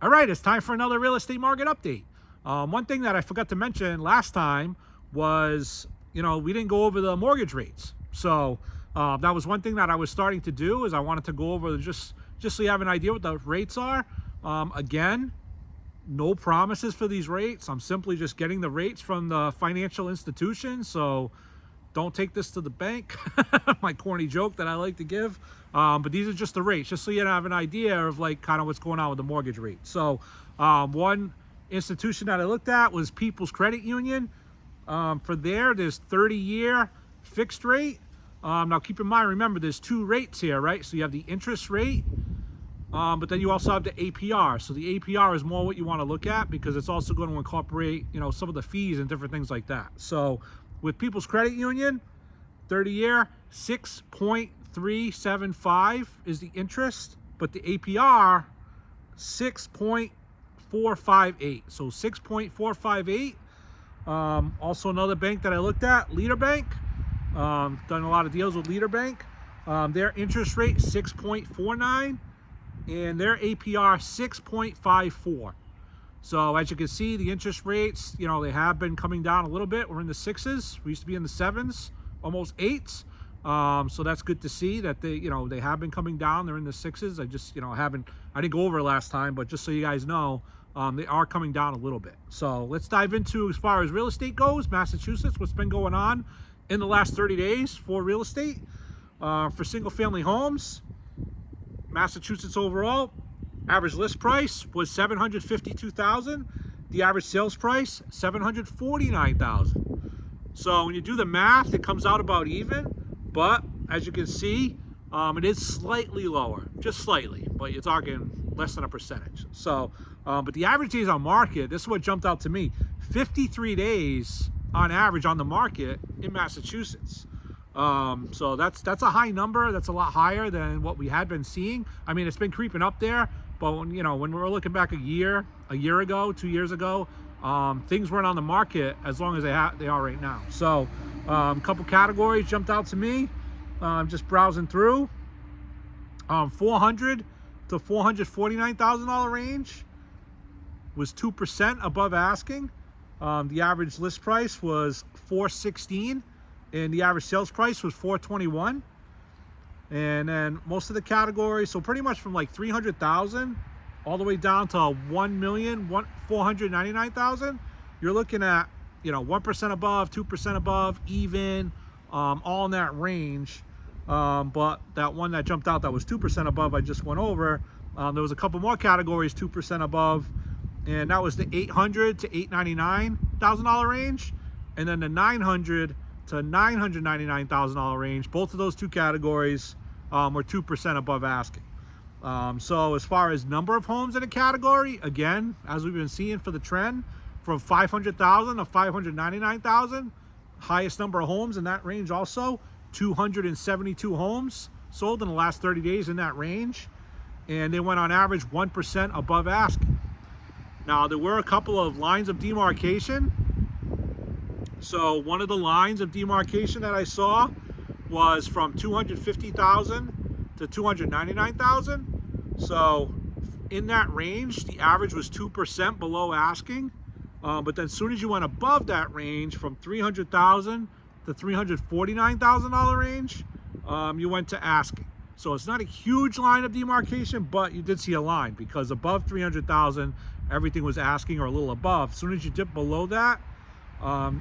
All right, it's time for another real estate market update. One thing that I forgot to mention last time was, we didn't go over the mortgage rates. So that was one thing that I was starting to do, is I wanted to go over just so you have an idea what the rates are. Again, no promises for these rates. I'm simply just getting the rates from the financial institution. So don't take this to the bank. My corny joke that I like to give. But these are just the rates, just so you have an idea of kind of what's going on with the mortgage rate. So one institution that I looked at was People's Credit Union. For there's 30-year fixed rate. Now keep in mind, remember, there's two rates here, right? So you have the interest rate, but then you also have the APR. So the APR is more what you want to look at, because it's also going to incorporate, some of the fees and different things like that. So with People's Credit Union, 30-year, 6.375 is the interest, but the APR, 6.458. So 6.458. Also another bank that I looked at, Leader Bank. Done a lot of deals with Leader Bank. Their interest rate 6.49, and their APR 6.54. So as you can see, the interest rates, they have been coming down a little bit. We're in the sixes. We used to be in the sevens, almost eights. So that's good to see that they have been coming down. They're in the sixes. I just, I didn't go over it last time, but just so you guys know, they are coming down a little bit. So let's dive into, as far as real estate goes, Massachusetts, what's been going on in the last 30 days for real estate. For single family homes, Massachusetts overall, average list price was $752,000. The average sales price, $749,000. So when you do the math, it comes out about even. But as you can see, it is slightly lower, just slightly, but you're talking less than a percentage. So, but the average days on market, this is what jumped out to me: 53 days on average on the market in Massachusetts. So that's a high number. That's a lot higher than what we had been seeing. I mean, it's been creeping up there, but when we're looking back a year ago, 2 years ago, things weren't on the market as long as they are right now. So a couple categories jumped out to me. Just browsing through. $400,000 to $449,000 range was 2% above asking. The average list price was $416, and the average sales price was $421. And then most of the categories, so pretty much from like $300,000 all the way down to $1,499,000, you're looking at 1% above, 2% above, even, all in that range. But that one that jumped out that was 2% above, I just went over. There was a couple more categories 2% above, and that was the $800,000 to $899,000 range, and then the $900,000 to $999,000 range. Both of those two categories were 2% above asking. So as far as number of homes in a category, again, as we've been seeing for the trend, from 500,000 to 599,000, highest number of homes in that range also, 272 homes sold in the last 30 days in that range, and they went on average 1% above asking. Now, there were a couple of lines of demarcation. So one of the lines of demarcation that I saw was from 250,000 to 299,000. So in that range, the average was 2% below asking. But then as soon as you went above that range, from 300,000 to $349,000 range, you went to asking. So it's not a huge line of demarcation, but you did see a line, because above 300,000, everything was asking or a little above. As soon as you dip below that,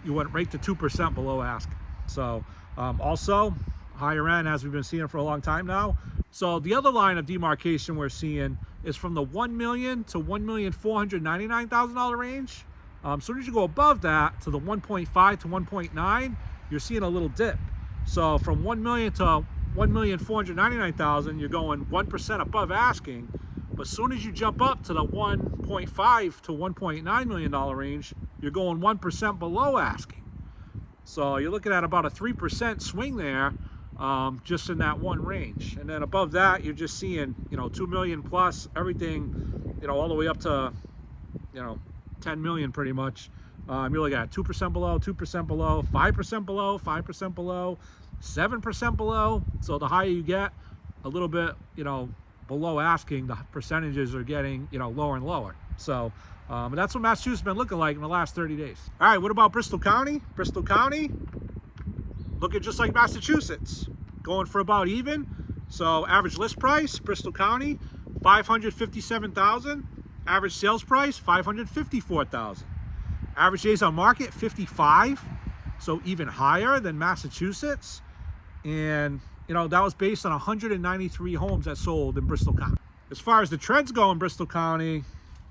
you went right to 2% below asking. So also higher end, as we've been seeing for a long time now. So the other line of demarcation we're seeing is from the $1 million to $1,499,000 range. As soon as you go above that to the 1.5 to 1.9, you're seeing a little dip. So from 1 million to 1,499,000, you're going 1% above asking. But as soon as you jump up to the 1.5 to $1.9 million range, you're going 1% below asking. So you're looking at about a 3% swing there, just in that one range. And then above that, you're just seeing, 2 million plus, everything, all the way up to, 10 million pretty much. You're looking at 2% below, 2% below, 5% below, 5% below, 7% below. So the higher you get, a little bit, below asking, the percentages are getting, lower and lower. So that's what Massachusetts has been looking like in the last 30 days. All right, what about Bristol County? Bristol County, looking just like Massachusetts, going for about even. So average list price, Bristol County, $557,000. Average sales price, $554,000. Average days on market, 55. So even higher than Massachusetts. And, that was based on 193 homes that sold in Bristol County. As far as the trends go in Bristol County,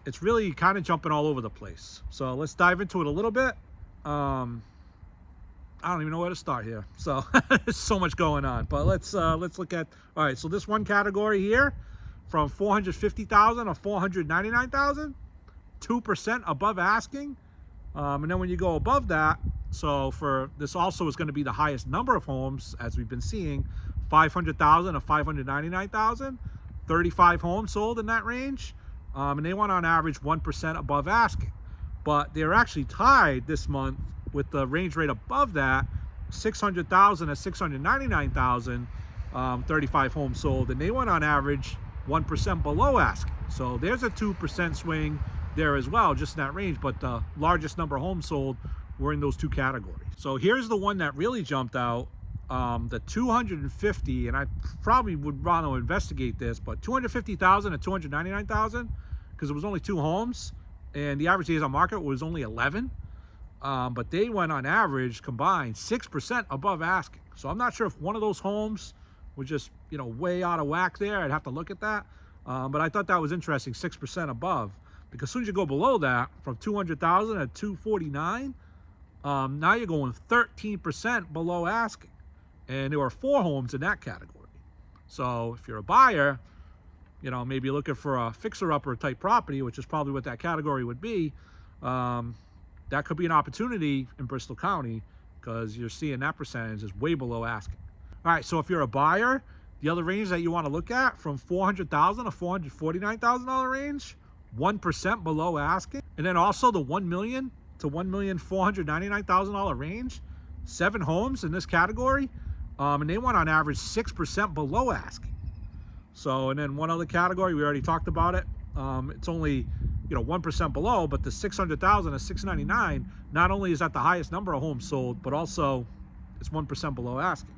it's really kind of jumping all over the place. So let's dive into it a little bit. I don't even know where to start here. So there's so much going on, but let's look at, all right, so this one category here from 450,000 to 499,000, 2% above asking. And then when you go above that, so for this also is going to be the highest number of homes as we've been seeing, 500,000 to 599,000, 35 homes sold in that range. And they went on average 1% above asking, but they're actually tied this month with the range rate above that, 600,000 to 699,000, 35 homes sold, and they went on average 1% below asking. So there's a 2% swing there as well, just in that range, but the largest number of homes sold were in those two categories. So here's the one that really jumped out, the 250, and I probably would want to investigate this, but 250,000 to 299,000, because it was only 2 homes, and the average days on market was only 11. But they went on average combined 6% above asking. So I'm not sure if one of those homes was just, way out of whack there. I'd have to look at that. But I thought that was interesting, 6% above. Because as soon as you go below that, from 200,000 to 249, now you're going 13% below asking. And there were 4 homes in that category. So if you're a buyer, maybe you're looking for a fixer-upper type property, which is probably what that category would be, that could be an opportunity in Bristol County because you're seeing that percentage is way below asking. All right, so if you're a buyer, the other range that you want to look at from $400,000 to $449,000 range, 1% below asking. And then also the $1 million to $1,499,000 range, 7 homes in this category, and they went on average 6% below asking. So, and then one other category, we already talked about it. It's only 1% below, but the 600,000 to 699, not only is that the highest number of homes sold, but also it's 1% below asking.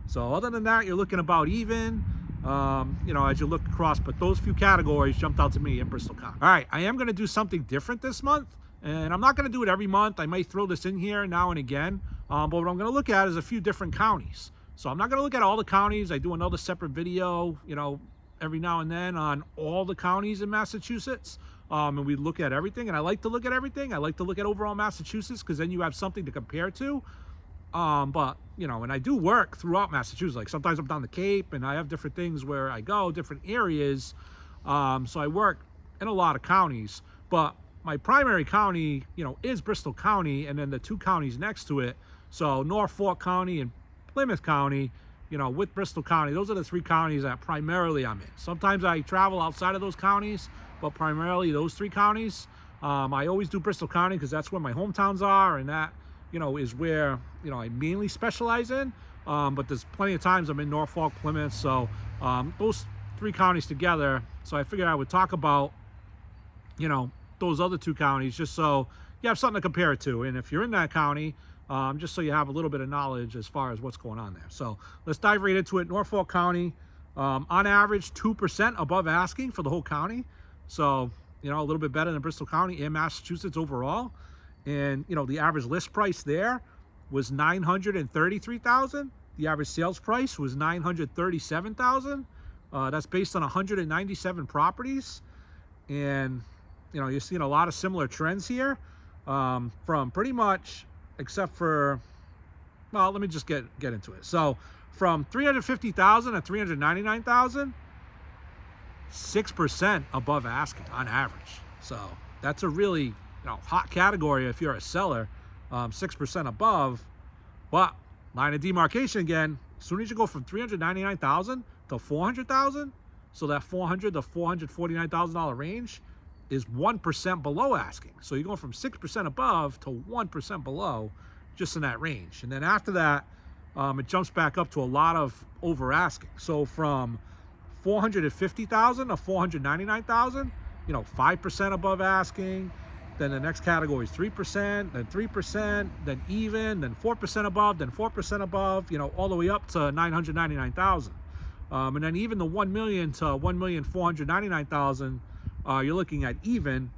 So other than that, you're looking about even, as you look across, but those few categories jumped out to me in Bristol County. All right, I am going to do something different this month, and I'm not going to do it every month. I might throw this in here now and again, but what I'm going to look at is a few different counties. So I'm not going to look at all the counties. I do another separate video, every now and then on all the counties in Massachusetts. And we look at everything, and I like to look at everything. I like to look at overall Massachusetts because then you have something to compare to. But, and I do work throughout Massachusetts. Like sometimes I'm down the Cape and I have different things where I go, different areas. So I work in a lot of counties, but my primary county, is Bristol County, and then the 2 counties next to it. So Norfolk County and Plymouth County, with Bristol County, those are the 3 counties that primarily I'm in. Sometimes I travel outside of those counties, but primarily those 3 counties. I always do Bristol County because that's where my hometowns are, and that, is where, I mainly specialize in. But there's plenty of times I'm in Norfolk, Plymouth, so those 3 counties together. So I figured I would talk about, those other 2 counties just so you have something to compare it to. And if you're in that county, just so you have a little bit of knowledge as far as what's going on there. So let's dive right into it. Norfolk County, on average, 2% above asking for the whole county. So, a little bit better than Bristol County and Massachusetts overall. And, the average list price there was $933,000. The average sales price was $937,000. That's based on 197 properties. And, you're seeing a lot of similar trends here, from pretty much, except for, well, let me just get into it. So from 350,000 to 399,000, 6% above asking on average. So that's a really hot category if you're a seller, 6% above. But line of demarcation again, as soon as you go from 399,000 to 400,000, so that $400,000 to $449,000 range is 1% below asking. So you're going from 6% above to 1% below, just in that range. And then after that, it jumps back up to a lot of over asking. So from 450,000 to 499,000, 5% above asking. Then the next category is 3%, then 3%, then even, then 4% above, then 4% above, all the way up to 999,000. And then even the 1 million to 1,499,000, you're looking at even.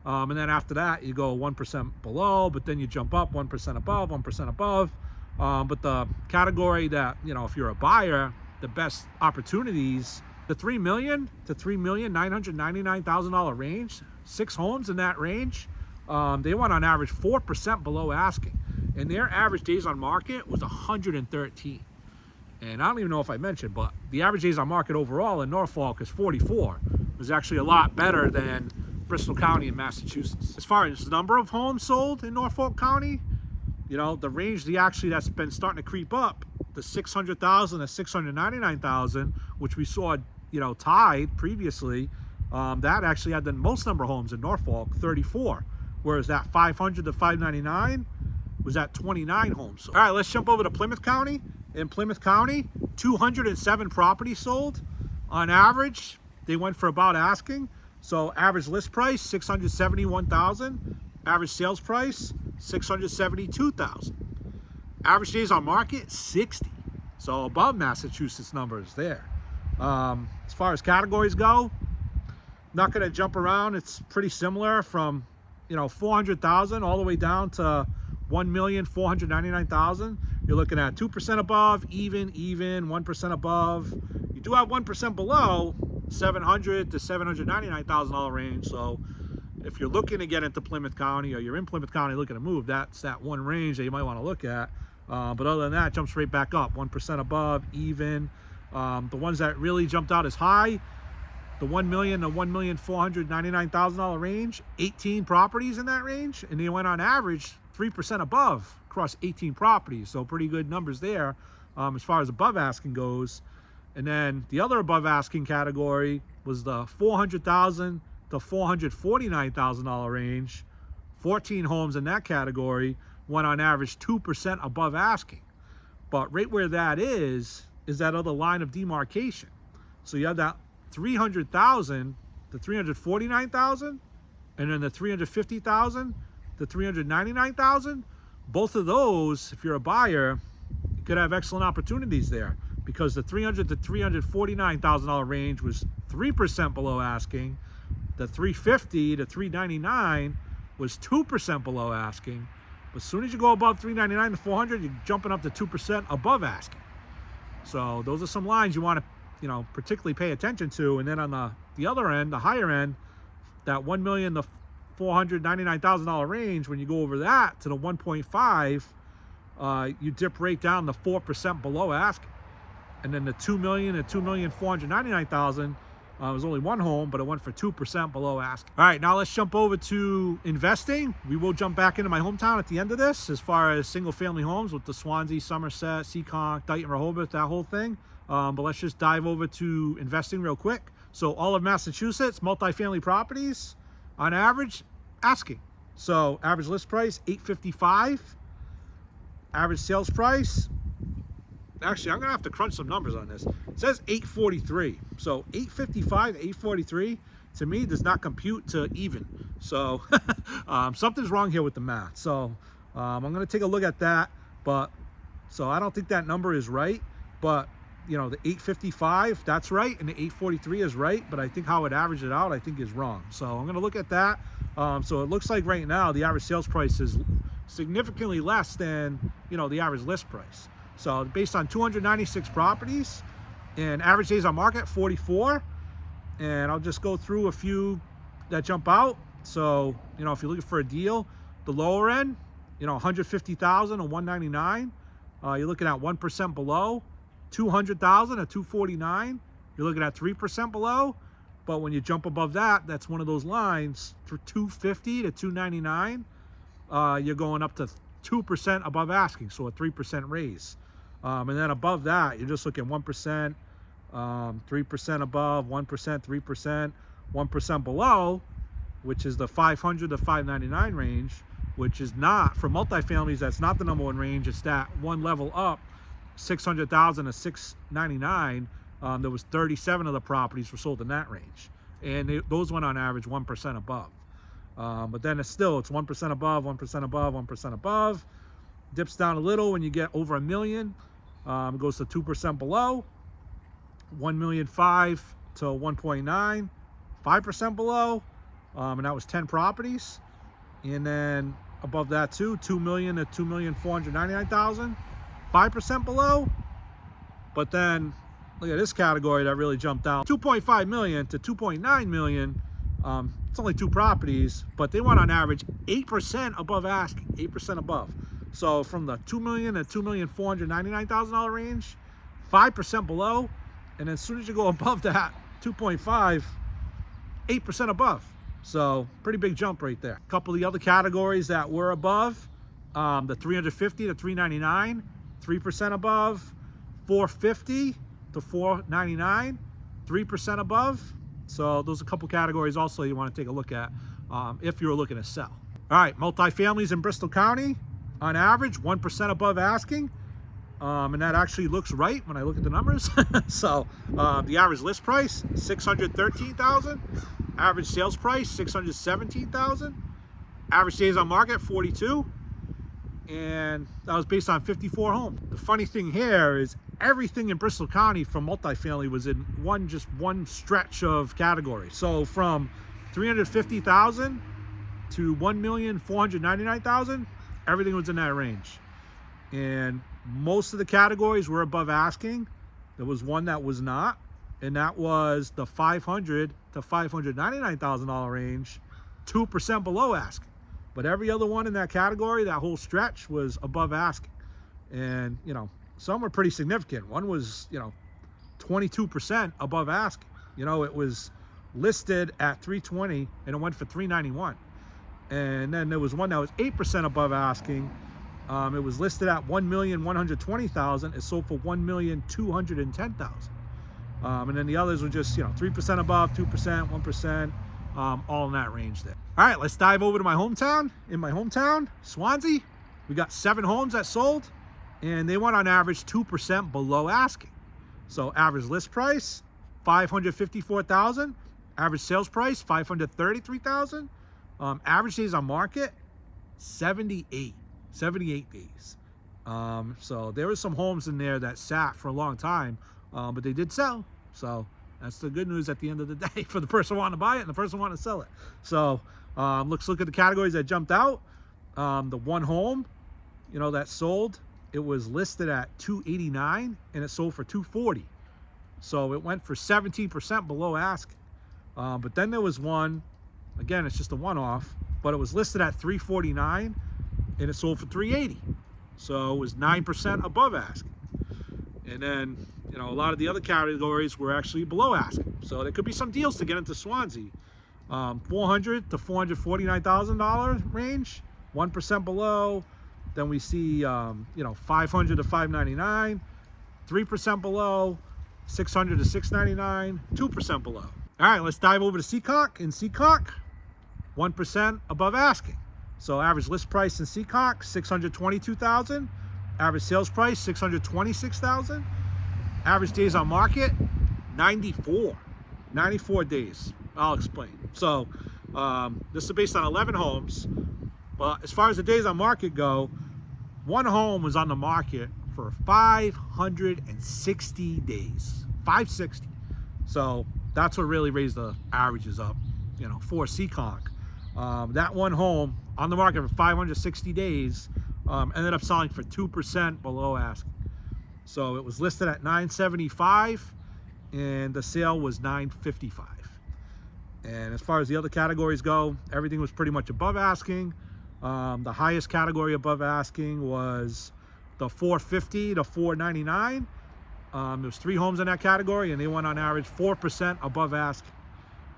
And then after that, you go 1% below, but then you jump up 1% above, 1% above. But the category that, if you're a buyer, the best opportunities, the $3 million to $3,999,000 range, 6 homes in that range, they went on average 4% below asking. And their average days on market was 113. And I don't even know if I mentioned, but the average days on market overall in Norfolk is 44. It was actually a lot better than Bristol County in Massachusetts. As far as the number of homes sold in Norfolk County, the range that's been starting to creep up, the 600,000 to 699,000, which we saw, tied previously, that actually had the most number of homes in Norfolk, 34. Whereas that 500 to 599 was at 29 homes. All right, let's jump over to Plymouth County. In Plymouth County, 207 properties sold. On average, they went for about asking. So average list price, 671,000. Average sales price, 672,000. Average days on market, 60. So above Massachusetts numbers there. As far as categories go, not going to jump around. It's pretty similar from 400,000 all the way down to 1,499,000. You're looking at 2% above, even, 1% above. You do have 1% below, $700,000 to $799,000 range. So if you're looking to get into Plymouth County, or you're in Plymouth County looking to move, that's that one range that you might want to look at. But other than that, it jumps right back up, 1% above, even. The ones that really jumped out as high, the $1 million to $1,499,000 range, 18 properties in that range, and they went on average 3% above across 18 properties. So pretty good numbers there as far as above asking goes. And then the other above asking category was the $400,000 to $449,000 range. 14 homes in that category went on average 2% above asking. But right where that is that other line of demarcation. So you have that 300,000 to 349,000, and then the 350,000 to 399,000. Both of those, if you're a buyer, you could have excellent opportunities there, because the $300,000 to $349,000 range was 3% below asking. The $350,000 to $399,000 was 2% below asking. But as soon as you go above $399,000 to $400,000, you're jumping up to 2% above asking. So those are some lines you want to, particularly pay attention to. And then on the other end, the higher end, that $1 million to $499,000 range, when you go over that to the 1.5, you dip right down to 4% below asking. And then the $2 million and $2,499,000 was only one home, but it went for 2% below asking. All right, now let's jump over to investing. We will jump back into my hometown at the end of this, as far as single family homes with the Swansea, Somerset, Seekonk, Dighton, Rehoboth, that whole thing. But let's just dive over to investing real quick. So all of Massachusetts, multifamily properties, on average, asking. So average list price, $855. Average sales price, actually, I'm gonna have to crunch some numbers on this. It says $843. So $855, $843, to me, does not compute to even. So something's wrong here with the math. So I'm gonna take a look at that. But so I don't think that number is right. But the $855, that's right, and the $843 is right. But I think how it averages it out, I think, is wrong. So I'm gonna look at that. So it looks like right now the average sales price is significantly less than the average list price. So based on 296 properties and average days on market, 44. And I'll just go through a few that jump out. So, if you're looking for a deal, the lower end, 150,000 or 199, you're looking at 1% below. 200,000 or 249, you're looking at 3% below. But when you jump above that, that's one of those lines for 250 to 299. You're going up to 2% above asking, so a 3% raise. And then above that, you're just looking 1%, 3% above, 1%, 3%, 1% below, which is the 500 to 599 range, which is not, for multifamilies, that's not the number one range. It's that one level up, 600,000 to 699. there was 37 of the properties were sold in that range, and those went on average 1% above. But then it's 1% above, 1% above, 1% above. Dips down a little when you get over $1 million. It goes to 2% below. 1,500,000 to 1.9, 5% below, and that was 10 properties. And then above that too, 2 million to 2,499,000, 5% below. But then look at this category that really jumped out: 2.5 million to 2.9 million. It's only 2 properties, but they went on average 8% above asking, 8% above. So from the 2 million to 2,499,000 range, 5% below. And as soon as you go above that 2.5, 8% above. So pretty big jump right there. A couple of the other categories that were above, the 350 to 399, 3% above. 450 to 499, 3% above. So those are a couple categories also you want to take a look at if you're looking to sell. All right, multifamilies in Bristol County, on average, 1% above asking. And that actually looks right when I look at the numbers. So the average list price, $613,000. Average sales price, $617,000. Average days on market, 42. And that was based on 54 homes. The funny thing here is everything in Bristol County from multifamily was in one stretch of category. So from 350,000 to 1,499,000, everything was in that range. And most of the categories were above asking. There was one that was not, and that was the $500,000 to $599,000 range, 2% below asking. But every other one in that category, that whole stretch, was above asking. And you know, some were pretty significant. One was, 22% above asking. It was listed at 320 and it went for 391. And then there was one that was 8% above asking. It was listed at 1,120,000. It sold for 1,210,000. And then the others were just 3% above, 2%, 1%, all in that range there. All right, let's dive over to my hometown. In my hometown, Swansea, we got 7 homes that sold, and they went on average 2% below asking. So average list price, $554,000. Average sales price, $533,000. Average days on market, 78 days. So there were some homes in there that sat for a long time, but they did sell. So that's the good news at the end of the day for the person wanting to buy it and the person wanting to sell it. So let's look at the categories that jumped out. The one home, that sold, it was listed at 289 and it sold for 240. So it went for 17% below asking. But then there was one, again, it's just a one-off, but it was listed at 349 and it sold for 380. So it was 9% above asking. And then, a lot of the other categories were actually below asking. So there could be some deals to get into Swansea. $400,000 to $449,000 range, 1% below. Then we see, $500,000 to $599, 3% below. $600,000 to $699, 2% below. All right, let's dive over to Seekonk. In Seekonk, 1% above asking. So average list price in Seekonk, $622,000. Average sales price, $626,000. Average days on market, 94 days. I'll explain. So this is based on 11 homes. But as far as the days on market go, one home was on the market for 560 days. 560. So that's what really raised the averages up, for Seekonk. That one home on the market for 560 days ended up selling for 2% below asking. So it was listed at $975 and the sale was $955. And as far as the other categories go, everything was pretty much above asking. The highest category above asking was the 450 to 499. There's 3 homes in that category and they went on average 4% above asking.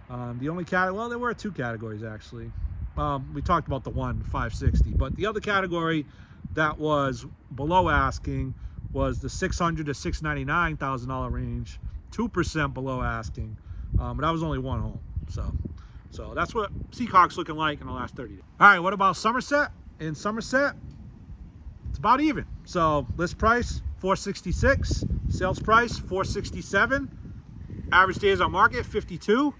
The only category, well, there were 2 categories actually. We talked about the one 560, but the other category that was below asking was the $600,000 to $699,000 range, 2% below asking. But that was only one home. So that's what Seekonk's looking like in the last 30 days. All right, what about Somerset? In Somerset, it's about even. So list price, $466, sales price, $467. Average days on market, 52.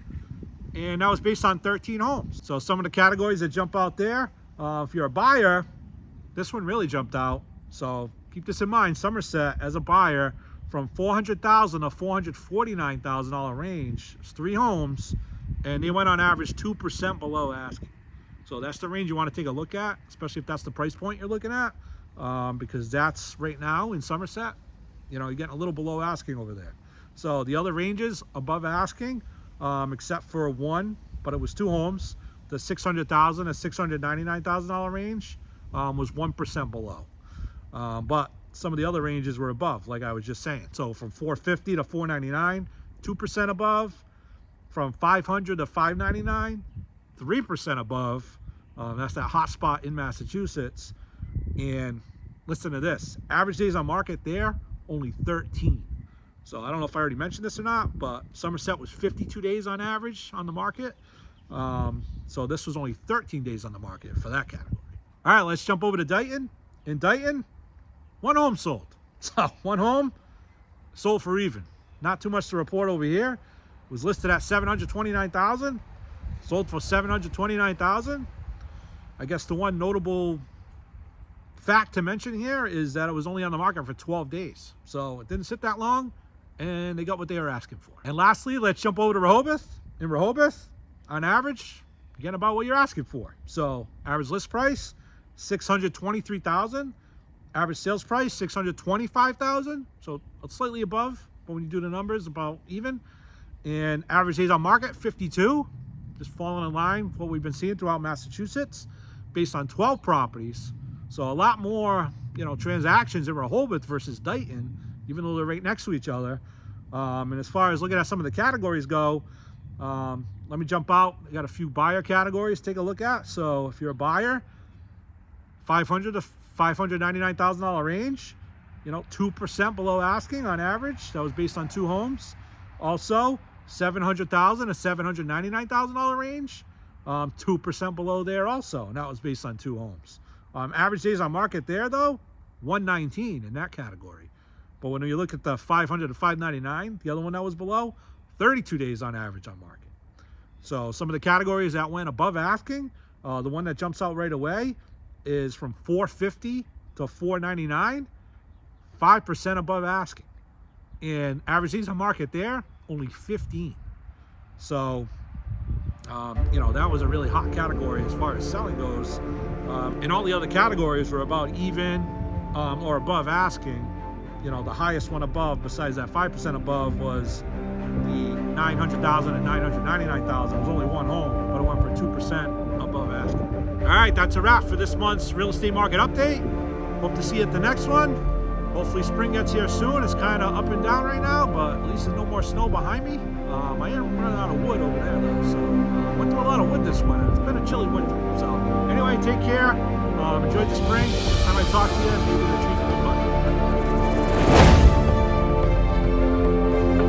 And that was based on 13 homes. So some of the categories that jump out there, if you're a buyer, this one really jumped out. So keep this in mind, Somerset as a buyer from $400,000 to $449,000 range. It's 3 homes, and they went on average 2% below asking. So that's the range you want to take a look at, especially if that's the price point you're looking at, because that's right now in Somerset, you know, you're getting a little below asking over there. So the other ranges above asking, except for one, but it was 2 homes, the $600,000 to $699,000 range was 1% below. But some of the other ranges were above, like I was just saying. So from 450 to 499, 2% above. From 500 to 599, 3% above. That's that hot spot in Massachusetts. And listen to this, average days on market there, only 13. So I don't know if I already mentioned this or not, but Somerset was 52 days on average on the market. So this was only 13 days on the market for that category. All right, let's jump over to Dighton. In Dighton, 1 home sold. So 1 home sold for even. Not too much to report over here. It was listed at $729,000, sold for $729,000. I guess the one notable fact to mention here is that it was only on the market for 12 days. So it didn't sit that long, and they got what they were asking for. And lastly, let's jump over to Rehoboth. In Rehoboth, on average, you're getting about what you're asking for. So average list price, $623,000. Average sales price, $625,000. So it's slightly above, but when you do the numbers, about even. And average days on market, 52. Just falling in line with what we've been seeing throughout Massachusetts, based on 12 properties. So a lot more, you know, transactions in Rehoboth versus Dighton, even though they're right next to each other. And as far as looking at some of the categories go, let me jump out. I got a few buyer categories to take a look at. So if you're a buyer, $500,000 to $599,000 range, you know, 2% below asking on average. That was based on 2 homes. Also, $700,000 to $799,000 range, 2% below there also, and that was based on 2 homes. Average days on market there though, 119 in that category. But when you look at the 500 to 599, the other one that was below, 32 days on average on market. So some of the categories that went above asking, the one that jumps out right away is from 450 to 499, 5% above asking. And average days on market there, only 15. So, you know, that was a really hot category as far as selling goes. And all the other categories were about even or above asking. You know, the highest one above, besides that 5% above, was the $900,000 and $999,000. It was only 1 home, but it went for 2% above asking. All right, that's a wrap for this month's real estate market update. Hope to see you at the next one. Hopefully spring gets here soon. It's kind of up and down right now, but at least there's no more snow behind me. I am running out of wood over there though, so went through a lot of wood this winter. It's been a chilly winter. So anyway, take care. Enjoy the spring. Next time I talk to you, maybe the